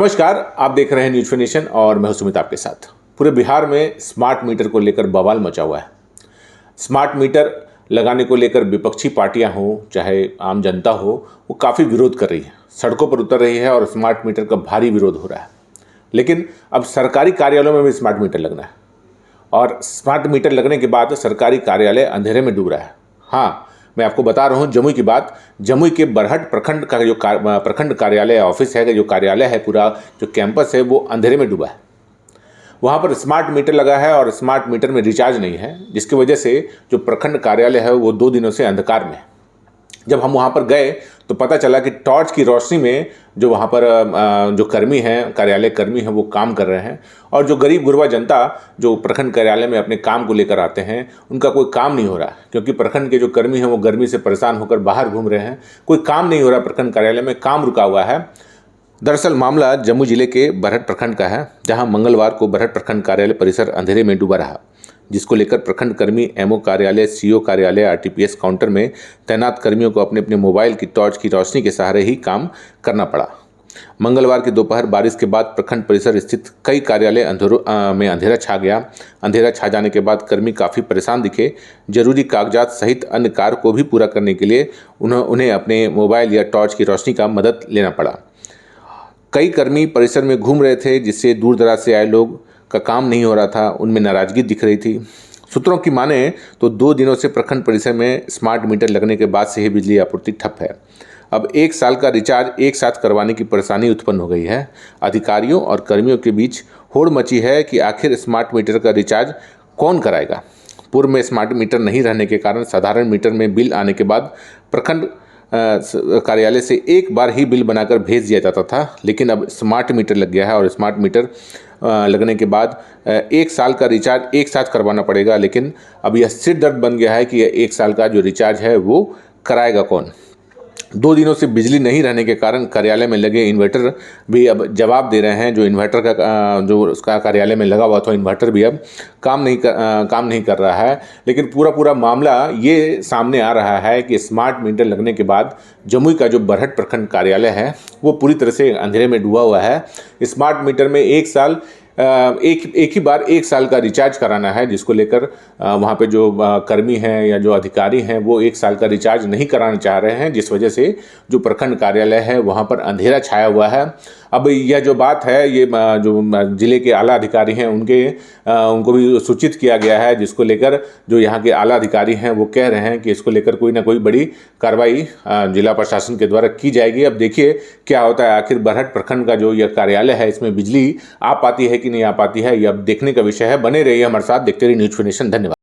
नमस्कार, आप देख रहे हैं न्यूज़ नेशन और मैं हूं सुमित आपके साथ। पूरे बिहार में स्मार्ट मीटर को लेकर बवाल मचा हुआ है। स्मार्ट मीटर लगाने को लेकर विपक्षी पार्टियां हो चाहे आम जनता हो, वो काफ़ी विरोध कर रही है, सड़कों पर उतर रही है और स्मार्ट मीटर का भारी विरोध हो रहा है। लेकिन अब सरकारी कार्यालयों में भी स्मार्ट मीटर लगना है और स्मार्ट मीटर लगने के बाद सरकारी कार्यालय अंधेरे में डूब रहा है। हाँ, मैं आपको बता रहा हूँ जमुई की बात। जमुई के बरहट प्रखंड का जो प्रखंड कार्यालय ऑफिस है, जो कार्यालय है, पूरा जो कैंपस है वो अंधेरे में डूबा है। वहाँ पर स्मार्ट मीटर लगा है और स्मार्ट मीटर में रिचार्ज नहीं है, जिसकी वजह से जो प्रखंड कार्यालय है वो 2 दिनों से अंधकार में है। जब हम वहाँ पर गए तो पता चला कि टॉर्च की रोशनी में जो वहाँ पर जो कर्मी हैं, कार्यालय कर्मी हैं, वो काम कर रहे हैं और जो गरीब गुरबा जनता जो प्रखंड कार्यालय में अपने काम को लेकर आते हैं, उनका कोई काम नहीं हो रहा, क्योंकि प्रखंड के जो कर्मी हैं वो गर्मी से परेशान होकर बाहर घूम रहे हैं। कोई काम नहीं हो रहा, प्रखंड कार्यालय में काम रुका हुआ है। दरअसल मामला जमुई जिले के बरहट प्रखंड का है, जहां मंगलवार को बरहट प्रखंड कार्यालय परिसर अंधेरे में डूबा रहा, जिसको लेकर प्रखंड कर्मी एमओ कार्यालय, सीओ कार्यालय, आरटीपीएस काउंटर में तैनात कर्मियों को अपने अपने मोबाइल की टॉर्च की रोशनी के सहारे ही काम करना पड़ा। मंगलवार की दोपहर बारिश के बाद प्रखंड परिसर स्थित कई कार्यालय में अंधेरा छा गया। अंधेरा छा जाने के बाद कर्मी काफ़ी परेशान दिखे। जरूरी कागजात सहित अन्य कार्य को भी पूरा करने के लिए उन्हें अपने मोबाइल या टॉर्च की रोशनी का मदद लेना पड़ा। कई कर्मी परिसर में घूम रहे थे, जिससे दूर दराज से आए लोग का काम नहीं हो रहा था, उनमें नाराजगी दिख रही थी। सूत्रों की माने तो 2 दिनों से प्रखंड परिसर में स्मार्ट मीटर लगने के बाद से ही बिजली आपूर्ति ठप है। अब 1 साल का रिचार्ज एक साथ करवाने की परेशानी उत्पन्न हो गई है। अधिकारियों और कर्मियों के बीच होड़ मची है कि आखिर स्मार्ट मीटर का रिचार्ज कौन कराएगा। पूर्व में स्मार्ट मीटर नहीं रहने के कारण साधारण मीटर में बिल आने के बाद प्रखंड कार्यालय से एक बार ही बिल बनाकर भेज दिया जाता था, लेकिन अब स्मार्ट मीटर लग गया है और स्मार्ट मीटर लगने के बाद 1 साल का रिचार्ज एक साथ करवाना पड़ेगा। लेकिन अब यह सिर दर्द बन गया है कि 1 साल का जो रिचार्ज है वो कराएगा कौन। 2 दिनों से बिजली नहीं रहने के कारण कार्यालय में लगे इन्वर्टर भी अब जवाब दे रहे हैं। जो इन्वर्टर का जो उसका कार्यालय में लगा हुआ था इन्वर्टर भी अब काम नहीं कर रहा है। लेकिन पूरा मामला ये सामने आ रहा है कि स्मार्ट मीटर लगने के बाद जमुई का जो बरहट प्रखंड कार्यालय है वो पूरी तरह से अंधेरे में डूबा हुआ है। स्मार्ट मीटर में एक ही बार 1 साल का रिचार्ज कराना है, जिसको लेकर वहाँ पे जो कर्मी हैं या जो अधिकारी हैं वो 1 साल का रिचार्ज नहीं कराना चाह रहे हैं, जिस वजह से जो प्रखंड कार्यालय है वहाँ पर अंधेरा छाया हुआ है। अब यह जो बात है ये जो जिले के आला अधिकारी हैं उनको भी सूचित किया गया है, जिसको लेकर जो यहाँ के आला अधिकारी हैं वो कह रहे हैं कि इसको लेकर कोई ना कोई बड़ी कार्रवाई जिला प्रशासन के द्वारा की जाएगी। अब देखिए क्या होता है, आखिर बरहट प्रखंड का जो यह कार्यालय है इसमें बिजली आ पाती है कि नहीं आ पाती है, यह अब देखने का विषय है। बने रहिए हमारे साथ, देखते रहिए न्यूज़ नेशन। धन्यवाद।